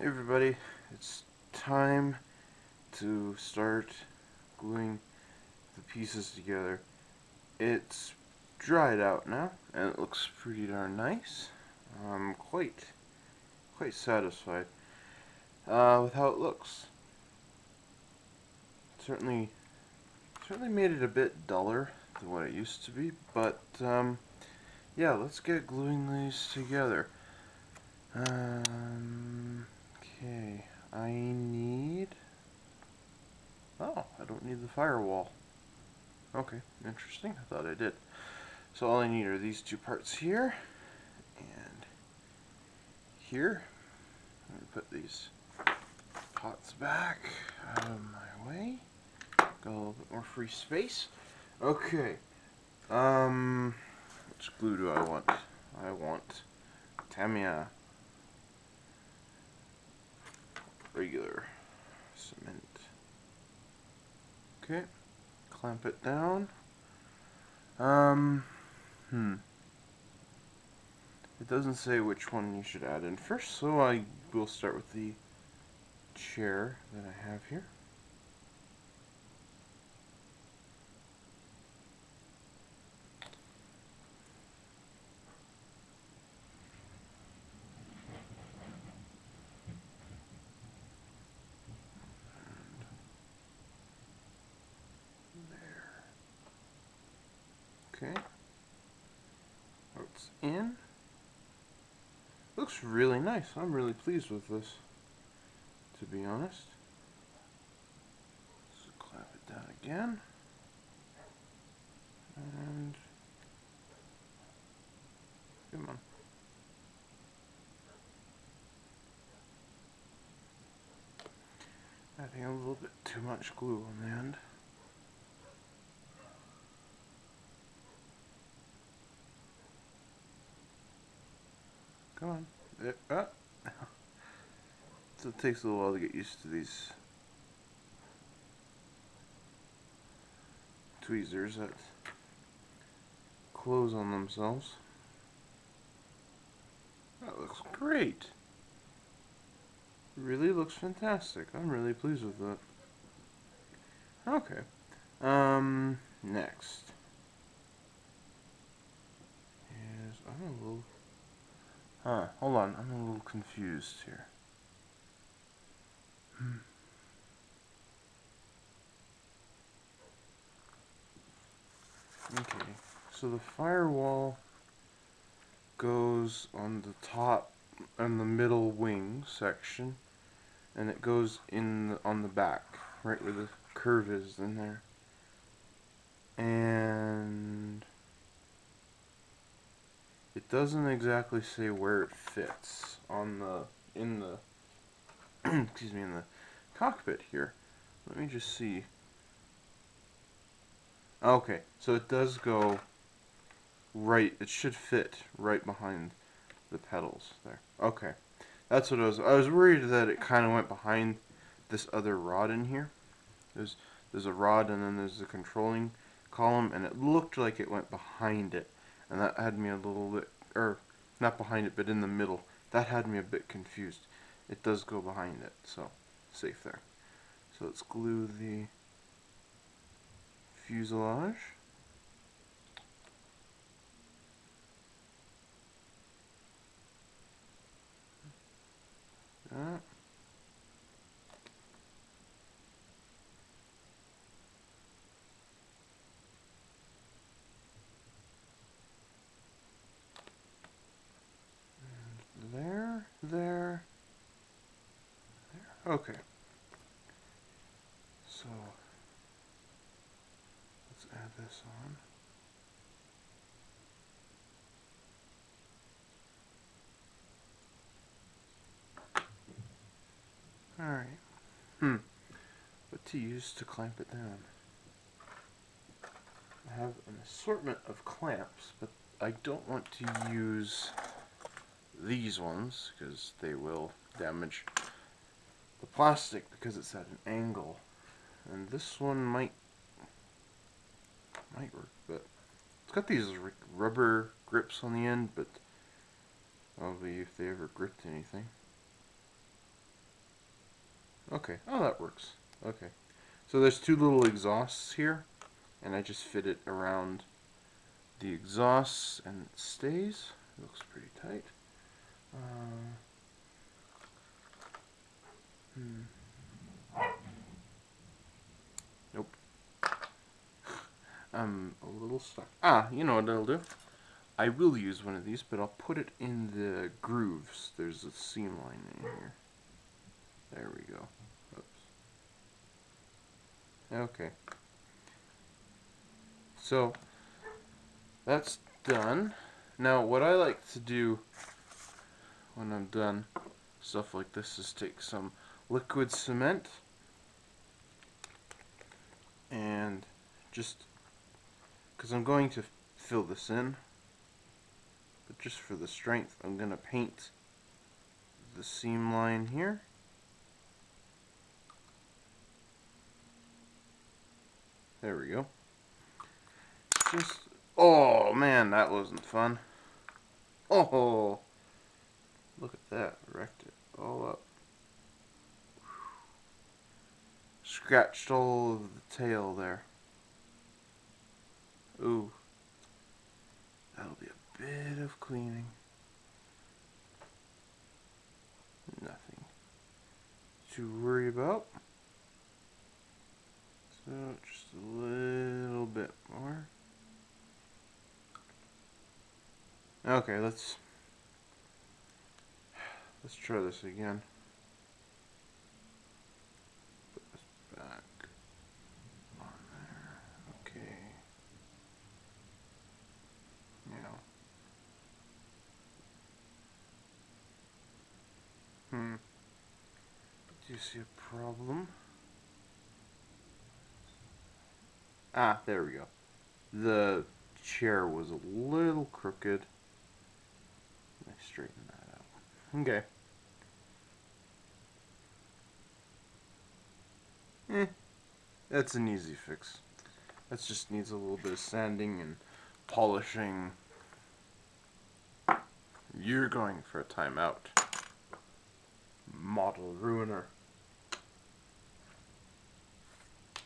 Hey everybody, it's time to start gluing the pieces together. It's dried out now, and it looks pretty darn nice. I'm quite satisfied with how it looks. Certainly made it a bit duller than what it used to be, but yeah, let's get gluing these together. Okay, I need... Oh, I don't need the firewall. Okay, interesting. I thought I did. So all I need are these two parts here and here. I'm going to put these pots back out of my way. Got a little bit more free space. Okay. Which glue do I want? I want Tamiya regular cement. Okay. Clamp it down. It doesn't say which one you should add in first, so I will start with the chair that I have here. Okay. It's in. Looks really nice. I'm really pleased with this, to be honest. So clamp it down again. And come on. Adding a little bit too much glue on the end. Come on. So it takes a little while to get used to these tweezers that close on themselves. That looks great. It really looks fantastic. I'm really pleased with that. Okay. Next is I'm a little hold on, I'm a little confused here. Okay, so the firewall goes on the top, on the middle wing section, and it goes in on the back, right where the curve is in there. And it doesn't exactly say where it fits on the in the excuse me, in the cockpit here. Let me just see. Okay, so it does go right, it should fit right behind the pedals there. Okay, that's what I was worried that it kind of went behind this other rod in here. There's a rod and then there's the controlling column, and it looked like it went behind it, and that had me a little bit, or not behind it, but in the middle. That had me a bit confused. It does go behind it, so safe there. So let's glue the fuselage. That. There. Okay. So let's add this on. Alright. What to use to clamp it down? I have an assortment of clamps, but I don't want to use these ones because they will damage the plastic because it's at an angle. And this one might work, but it's got these rubber grips on the end, but probably if they ever gripped anything. Okay. Oh, that works. Okay. So there's two little exhausts here, and I just fit it around the exhausts, and it stays. It looks pretty tight. Hmm. Nope. I'm a little stuck. Ah, you know what I'll do? I will use one of these, but I'll put it in the grooves. There's a seam line in here. There we go. Oops. Okay. So, that's done. Now, what I like to do when I'm done stuff like this is take some liquid cement and just, because I'm going to fill this in, but just for the strength, I'm going to paint the seam line here. There we go. Just, oh man, that wasn't fun. Oh, look at that, wrecked it all up. Scratched all of the tail there. Ooh, that'll be a bit of cleaning. Nothing to worry about. So just a little bit more. Okay, let's try this again. Put this back on there. Okay. Now. Do you see a problem? Ah, there we go. The chair was a little crooked. Let me straighten that out. Okay. That's an easy fix. That just needs a little bit of sanding and polishing. You're going for a timeout. Model ruiner.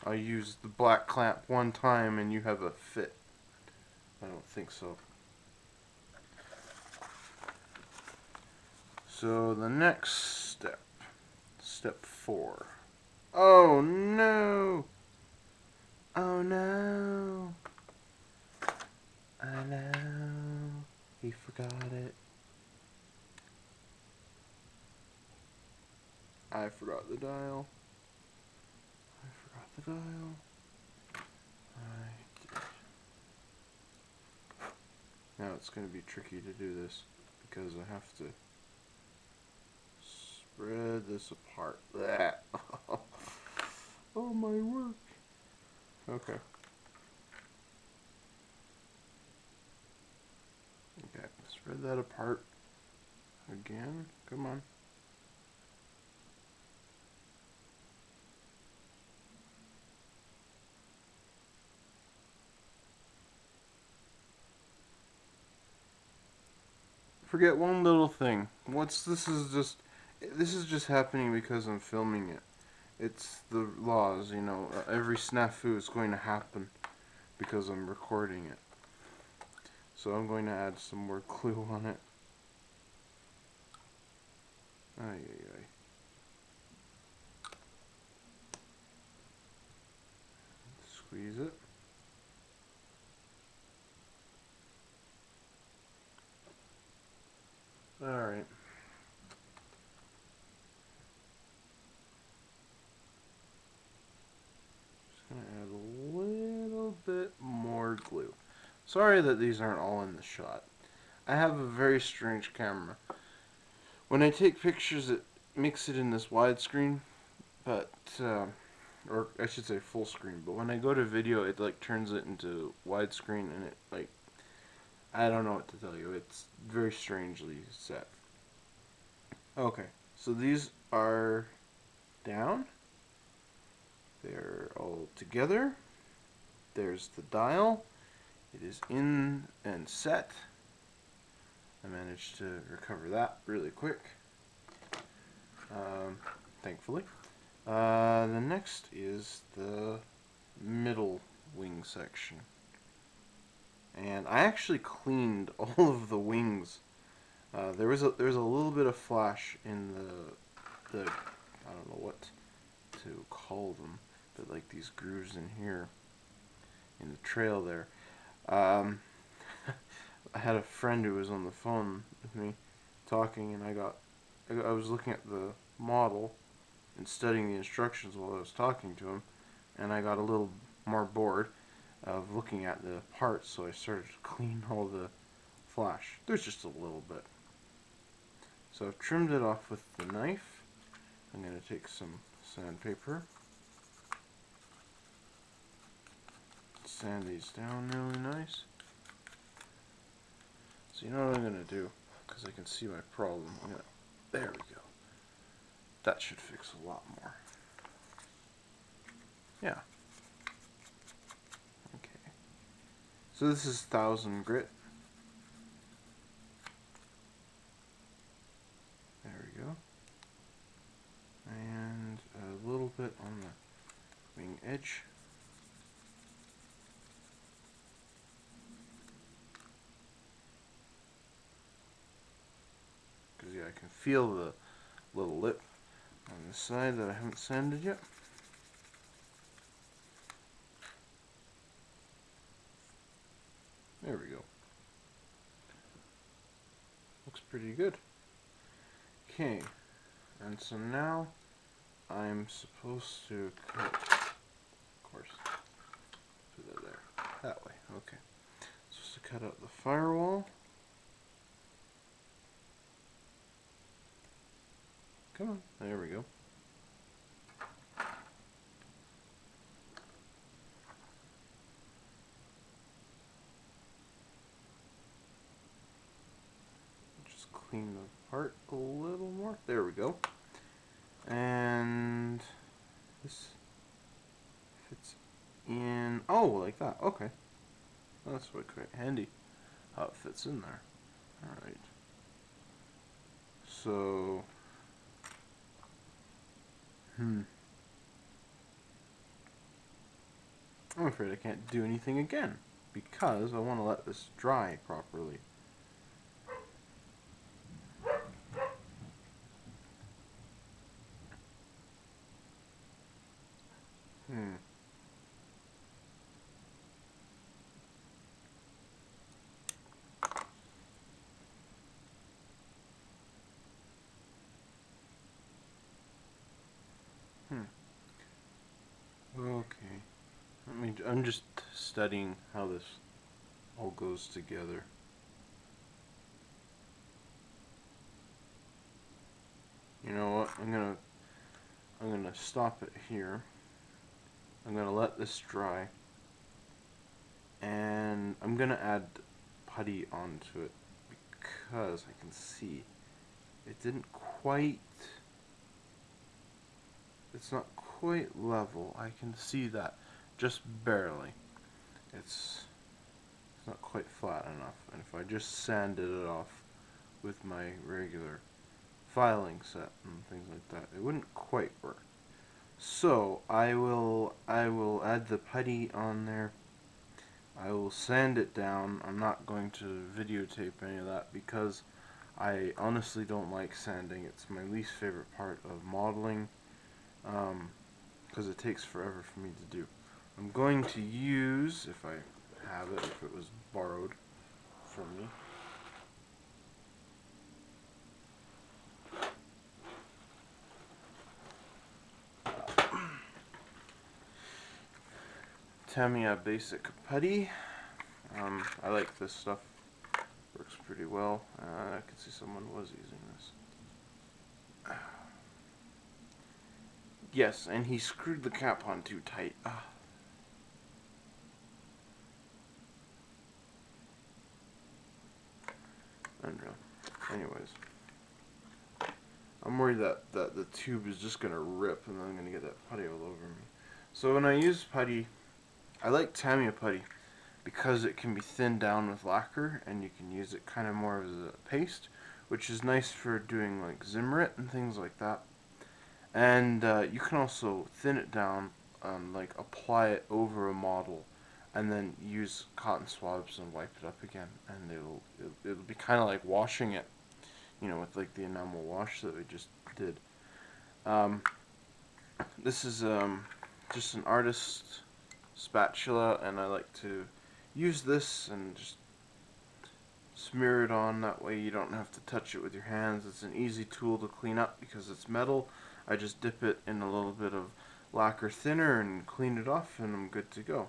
I used the black clamp one time and you have a fit. I don't think so. So the next step. Step 4. Oh no! Oh no! I know. He forgot it. I forgot the dial. I forgot the dial. I did. Now it's going to be tricky to do this because I have to spread this apart. Oh my work. Okay. Okay, spread that apart again. Come on. Forget one little thing. This is just happening because I'm filming it. It's the laws, you know. Every snafu is going to happen because I'm recording it. So I'm going to add some more glue on it. Ay, ay, ay. Squeeze it. Alright. Just going to add a little bit more glue. Sorry that these aren't all in the shot. I have a very strange camera. When I take pictures, it makes it in this widescreen, but or I should say full screen. But when I go to video, it like turns it into widescreen, and it like I don't know what to tell you. It's very strangely set. Okay, so these are down. They're all together. There's the dial. It is in and set. I managed to recover that really quick, thankfully. The next is the middle wing section. And I actually cleaned all of the wings. There was a little bit of flash in the I don't know what to call them, but like these grooves in here in the trail there. Um, I had a friend who was on the phone with me talking, and I was looking at the model and studying the instructions while I was talking to him, and I got a little more bored of looking at the parts, so I started to clean all the flash. There's just a little bit. So I've trimmed it off with the knife. I'm going to take some sandpaper, sand these down really nice. So you know what I'm going to do, because I can see my problem. There we go. That should fix a lot more. Yeah. Okay. So this is 1000 grit. There we go. And a little bit on the wing edge. Because yeah, I can feel the little lip on this side that I haven't sanded yet. There we go. Looks pretty good. Okay, and so now I'm supposed to cut, of course, put that there, that way, okay. Supposed to cut out the firewall. Come on, there we go. Just clean the part a little more. There we go. And this fits in, oh, like that, okay. That's quite handy how it fits in there. Alright. So, I'm afraid I can't do anything again because I want to let this dry properly. Okay. I'm just studying how this all goes together. You know what? I'm gonna stop it here. I'm gonna let this dry, and I'm gonna add putty onto it because I can see it didn't quite. It's not quite level. I can see that just barely. It's not quite flat enough, and if I just sanded it off with my regular filing set and things like that, it wouldn't quite work. So I will add the putty on there. I will sand it down. I'm not going to videotape any of that because I honestly don't like sanding. It's my least favorite part of modeling because it takes forever for me to do. I'm going to use, if I have it, if it was borrowed from me, Tamiya Basic Putty. I like this stuff. Works pretty well. I can see someone was using this. Yes, and he screwed the cap on too tight. Unreal. Anyways. I'm worried that the tube is just going to rip and then I'm going to get that putty all over me. So when I use putty, I like Tamiya putty because it can be thinned down with lacquer and you can use it kind of more as a paste, which is nice for doing like Zimmerit and things like that. And you can also thin it down, like apply it over a model, and then use cotton swabs and wipe it up again, and it'll be kind of like washing it, with like the enamel wash that we just did. Um, this is just an artist spatula, and I like to use this and just smear it on. That way you don't have to touch it with your hands. It's an easy tool to clean up because it's metal. I just dip it in a little bit of lacquer thinner and clean it off, and I'm good to go.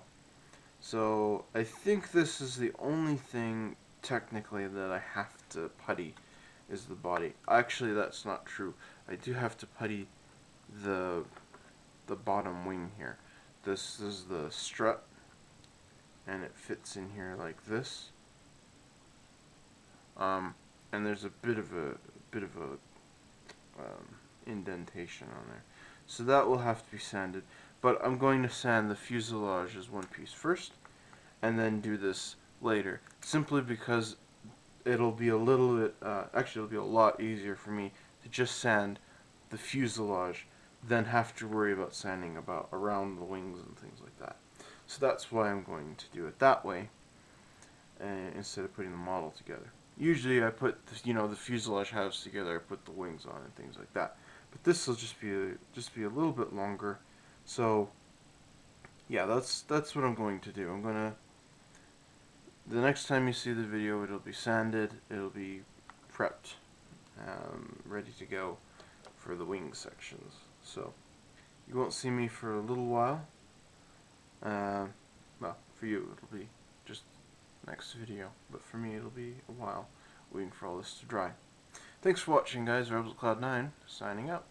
So I think this is the only thing technically that I have to putty is the body. Actually, that's not true. I do have to putty the bottom wing here. This is the strut, and it fits in here like this. And there's a bit of a indentation on there, so that will have to be sanded. But I'm going to sand the fuselage as one piece first, and then do this later, simply because it'll be a little bit, actually it'll be a lot easier for me to just sand the fuselage than have to worry about sanding about around the wings and things like that. So that's why I'm going to do it that way, instead of putting the model together. Usually I put the fuselage halves together, I put the wings on and things like that. But this will just be a little bit longer. So yeah, that's what I'm going to do. The next time you see the video, it'll be sanded, it'll be prepped, ready to go for the wing sections. So you won't see me for a little while. Well, for you it'll be just next video, but for me it'll be a while waiting for all this to dry. Thanks for watching, guys. Rebels Cloud9 signing out.